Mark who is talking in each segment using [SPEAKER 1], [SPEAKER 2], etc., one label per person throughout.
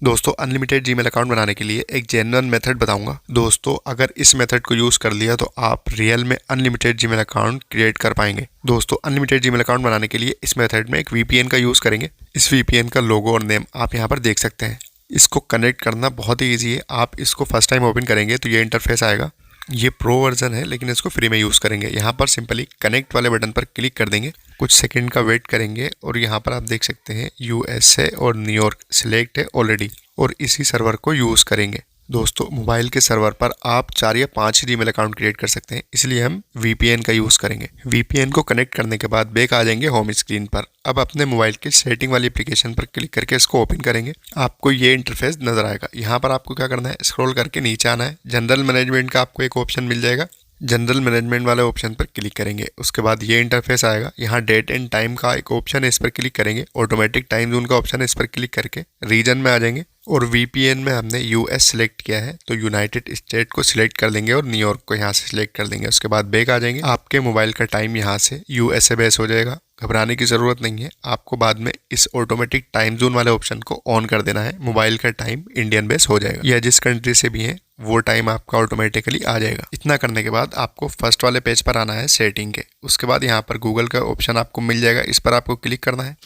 [SPEAKER 1] दोस्तों unlimited Gmail account बनाने के लिए एक जेन्युइन मेथड बताऊंगा। दोस्तों अगर इस मेथड को यूज़ कर लिया तो आप रियल में अनलिमिटेड जीमेल अकाउंट क्रिएट कर पाएंगे। दोस्तों अनलिमिटेड जीमेल अकाउंट बनाने के लिए इस मेथड में एक वीपीएन का यूज़ करेंगे। इस वीपीएन का लोगो और नेम आप यहाँ पर देख सकते हैं। इसको कनेक्ट करना बहुत ही ईजी है। आप इसको फर्स्ट टाइम ओपन करेंगे तो ये इंटरफेस आएगा। ये प्रो वर्जन है लेकिन इसको फ्री में यूज़ करेंगे। यहाँ पर सिंपली कनेक्ट वाले बटन पर क्लिक कर देंगे, कुछ सेकंड का वेट करेंगे और यहाँ पर आप देख सकते हैं यूएसए और न्यूयॉर्क सिलेक्ट है ऑलरेडी और इसी सर्वर को यूज़ करेंगे। दोस्तों मोबाइल के सर्वर पर आप 4 या 5 जीमेल अकाउंट क्रिएट कर सकते हैं, इसलिए हम वीपीएन का यूज़ करेंगे। वीपीएन को कनेक्ट करने के बाद बैक आ जाएंगे होम स्क्रीन पर। अब अपने मोबाइल की सेटिंग वाली एप्लीकेशन पर क्लिक करके इसको ओपन करेंगे। आपको ये इंटरफेस नजर आएगा। यहाँ पर आपको क्या करना है, स्क्रॉल करके नीचे आना है। जनरल मैनेजमेंट का आपको एक ऑप्शन मिल जाएगा। जनरल मैनेजमेंट वाले ऑप्शन पर क्लिक करेंगे, उसके बाद ये इंटरफेस आएगा। यहाँ डेट एंड टाइम का एक ऑप्शन है, इस पर क्लिक करेंगे। ऑटोमेटिक टाइम जोन का ऑप्शन है, इस पर क्लिक करके रीजन में आ जाएंगे और वीपीएन में हमने यूएस सिलेक्ट किया है तो यूनाइटेड स्टेट को सिलेक्ट कर देंगे और न्यूयॉर्क को यहाँ से सिलेक्ट कर देंगे। उसके बाद बैक आ जाएंगे। आपके मोबाइल का टाइम यहाँ से यूएसए बेस हो जाएगा। घबराने की ज़रूरत नहीं है, आपको बाद में इस ऑटोमेटिक टाइम जोन वाले ऑप्शन को ऑन कर देना है। मोबाइल का टाइम इंडियन बेस हो जाएगा या जिस कंट्री से भी है वो टाइम आपका ऑटोमेटिकली आ जाएगा। इतना करने के बाद आपको फर्स्ट वाले पेज पर आना है सेटिंग के। उसके बाद यहाँ पर गूगल का ऑप्शन आपको मिल जाएगा, इस पर आपको क्लिक करना है।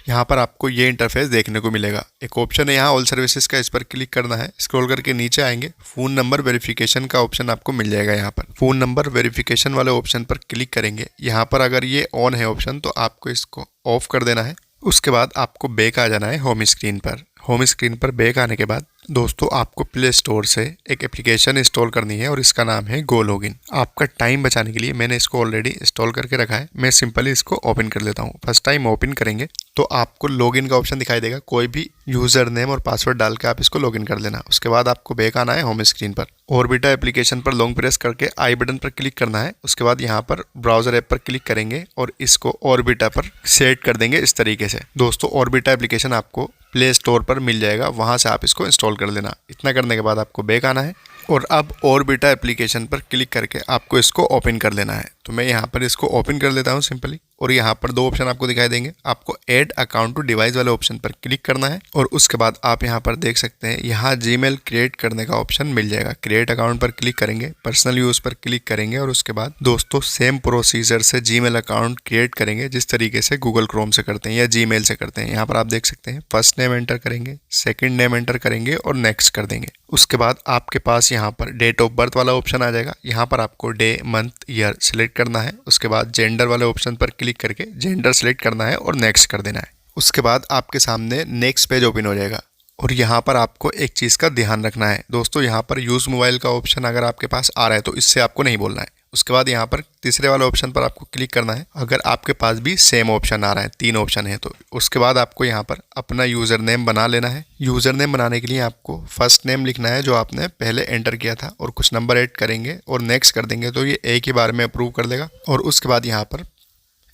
[SPEAKER 1] यहाँ पर आपको ये इंटरफेस देखने को मिलेगा। एक ऑप्शन है यहाँ ऑल सर्विसेज का, इस पर क्लिक करना है। स्क्रॉल करके नीचे आएंगे, फ़ोन नंबर वेरिफिकेशन का ऑप्शन आपको मिल जाएगा। यहाँ पर फ़ोन नंबर वेरिफिकेशन वाले ऑप्शन पर क्लिक करेंगे। यहाँ पर अगर ये ऑन है ऑप्शन तो आपको इसको ऑफ कर देना है। उसके बाद आपको बैक आ जाना है होम स्क्रीन पर। होम स्क्रीन पर बैक आने के बाद दोस्तों आपको प्ले स्टोर से एक एप्लीकेशन इंस्टॉल करनी है और इसका नाम है गो लॉगिन। आपका टाइम बचाने के लिए मैंने इसको ऑलरेडी इंस्टॉल करके रखा है। मैं सिंपली इसको ओपन कर लेता हूँ। फर्स्ट टाइम ओपन करेंगे तो आपको लॉगिन का ऑप्शन दिखाई देगा। कोई भी यूजर नेम और पासवर्ड डाल के आप इसको लॉगिन कर लेना। उसके बाद आपको बैक आना है होम स्क्रीन पर। ऑर्बिटा एप्लीकेशन पर लॉन्ग प्रेस करके आई बटन पर क्लिक करना है। उसके बाद यहाँ पर ब्राउजर ऐप पर क्लिक करेंगे और इसको ऑर्बिटा पर सेट कर देंगे इस तरीके से। दोस्तों ऑर्बिटा एप्लीकेशन आपको प्ले स्टोर पर मिल जाएगा, वहाँ से आप इसको इंस्टॉल कर लेना। इतना करने के बाद आपको बैक आना है और अब ऑर्बिटा एप्लीकेशन पर क्लिक करके आपको इसको ओपन कर लेना है। तो मैं यहाँ पर इसको ओपन कर लेता हूँ सिंपली और यहाँ पर 2 ऑप्शन आपको दिखाई देंगे। आपको ऐड अकाउंट टू डिवाइस वाले ऑप्शन पर क्लिक करना है और उसके बाद आप यहाँ पर देख सकते हैं यहाँ जीमेल क्रिएट करने का ऑप्शन मिल जाएगा। क्रिएट अकाउंट पर क्लिक करेंगे, पर्सनल यूज पर क्लिक करेंगे और उसके बाद दोस्तों सेम प्रोसीजर से जीमेल अकाउंट क्रिएट करेंगे जिस तरीके से गूगल क्रोम से करते हैं या जीमेल से करते हैं। यहाँ पर आप देख सकते हैं फर्स्ट नेम एंटर करेंगे, सेकंड नेम एंटर करेंगे और नेक्स्ट कर देंगे। उसके बाद आपके पास यहाँ पर डेट ऑफ बर्थ वाला ऑप्शन आ जाएगा। यहाँ पर आपको डे मंथ ईयर सिलेक्ट करना है। उसके बाद जेंडर वाले ऑप्शन पर क्लिक करके जेंडर सिलेक्ट करना है और नेक्स्ट कर देना है। उसके बाद आपके सामने नेक्स्ट पेज ओपन हो जाएगा और यहाँ पर आपको एक चीज़ का ध्यान रखना है दोस्तों, यहाँ पर यूज़ मोबाइल का ऑप्शन अगर आपके पास आ रहा है तो इससे आपको नहीं बोलना है। उसके बाद यहाँ पर तीसरे वाले ऑप्शन पर आपको क्लिक करना है। अगर आपके पास भी सेम ऑप्शन आ रहा है, 3 ऑप्शन है, तो उसके बाद आपको यहाँ पर अपना यूज़र नेम बना लेना है। यूज़र नेम बनाने के लिए आपको फर्स्ट नेम लिखना है जो आपने पहले एंटर किया था और कुछ नंबर ऐड करेंगे और नेक्स्ट कर देंगे तो ये एक ही बार में अप्रूव कर देगा। और उसके बाद यहाँ पर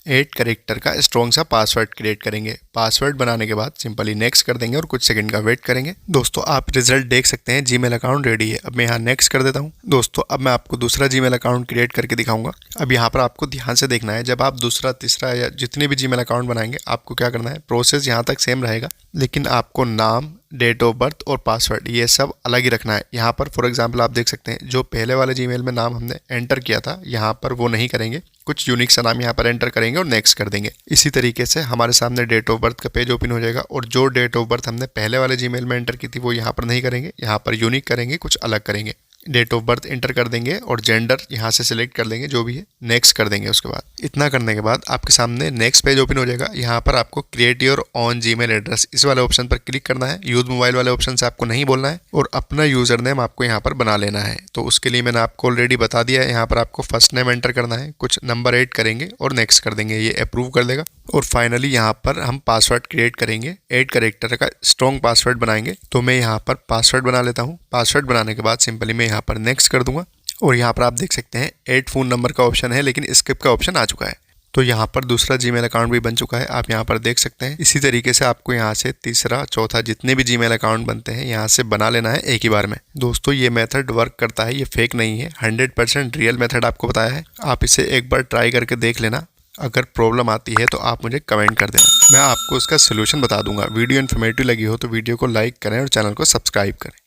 [SPEAKER 1] 8 कैरेक्टर का स्ट्रॉन्ग सा पासवर्ड क्रिएट करेंगे। पासवर्ड बनाने के बाद सिंपली नेक्स्ट कर देंगे और कुछ सेकंड का वेट करेंगे। दोस्तों आप रिजल्ट देख सकते हैं, जीमेल अकाउंट रेडी है। अब मैं यहाँ नेक्स्ट कर देता हूँ। दोस्तों अब मैं आपको दूसरा जीमेल अकाउंट क्रिएट करके दिखाऊंगा। अब यहाँ पर आपको ध्यान से देखना है, जब आप दूसरा तीसरा या जितने भी जीमेल अकाउंट बनाएंगे आपको क्या करना है, प्रोसेस यहाँ तक सेम रहेगा लेकिन आपको नाम, डेट ऑफ बर्थ और पासवर्ड ये सब अलग ही रखना है। यहाँ पर फॉर एग्जांपल आप देख सकते हैं जो पहले वाले जीमेल में नाम हमने एंटर किया था यहाँ पर वो नहीं करेंगे, कुछ यूनिक सा नाम यहाँ पर एंटर करेंगे और नेक्स्ट कर देंगे। इसी तरीके से हमारे सामने डेट ऑफ बर्थ का पेज ओपन हो जाएगा और जो डेट ऑफ बर्थ हमने पहले वाले जीमेल में एंटर की थी वो यहाँ पर नहीं करेंगे, यहाँ पर यूनिक करेंगे, कुछ अलग करेंगे। डेट ऑफ बर्थ एंटर कर देंगे और जेंडर यहाँ से सिलेक्ट कर देंगे जो भी है, नेक्स्ट कर देंगे। उसके बाद इतना करने के बाद आपके सामने नेक्स्ट पेज ओपन हो जाएगा। यहाँ पर आपको create your on Gmail address इस वाले ऑप्शन पर क्लिक करना है। यूज मोबाइल वाले ऑप्शन से आपको नहीं बोलना है और अपना यूजर नेम आपको यहाँ पर बना लेना है। तो उसके लिए मैंने आपको ऑलरेडी बता दिया है। यहाँ पर आपको फर्स्ट नेम एंटर करना है, कुछ नंबर ऐड करेंगे और नेक्स्ट कर देंगे, ये अप्रूव कर देगा। और फाइनली यहाँ पर हम पासवर्ड क्रिएट करेंगे, 8 कैरेक्टर का स्ट्रॉन्ग पासवर्ड बनाएंगे। तो मैं यहाँ पर पासवर्ड बना लेता हूँ। पासवर्ड बनाने के बाद सिंपली मैं यहाँ पर नेक्स्ट कर दूंगा और यहाँ पर आप देख सकते हैं 8 फ़ोन नंबर का ऑप्शन है लेकिन स्किप का ऑप्शन आ चुका है। तो यहाँ पर दूसरा जीमेल अकाउंट भी बन चुका है, आप यहाँ पर देख सकते हैं। इसी तरीके से आपको यहाँ से तीसरा, चौथा जितने भी जीमेल अकाउंट बनते हैं यहाँ से बना लेना है एक ही बार में। दोस्तों ये मेथड वर्क करता है, ये फेक नहीं है, 100% रियल मेथड आपको बताया है। आप इसे एक बार ट्राई करके देख लेना। अगर प्रॉब्लम आती है तो आप मुझे कमेंट कर देना, मैं आपको उसका सोल्यूशन बता दूंगा। वीडियो इन्फॉर्मेटिव लगी हो तो वीडियो को लाइक करें और चैनल को सब्सक्राइब करें।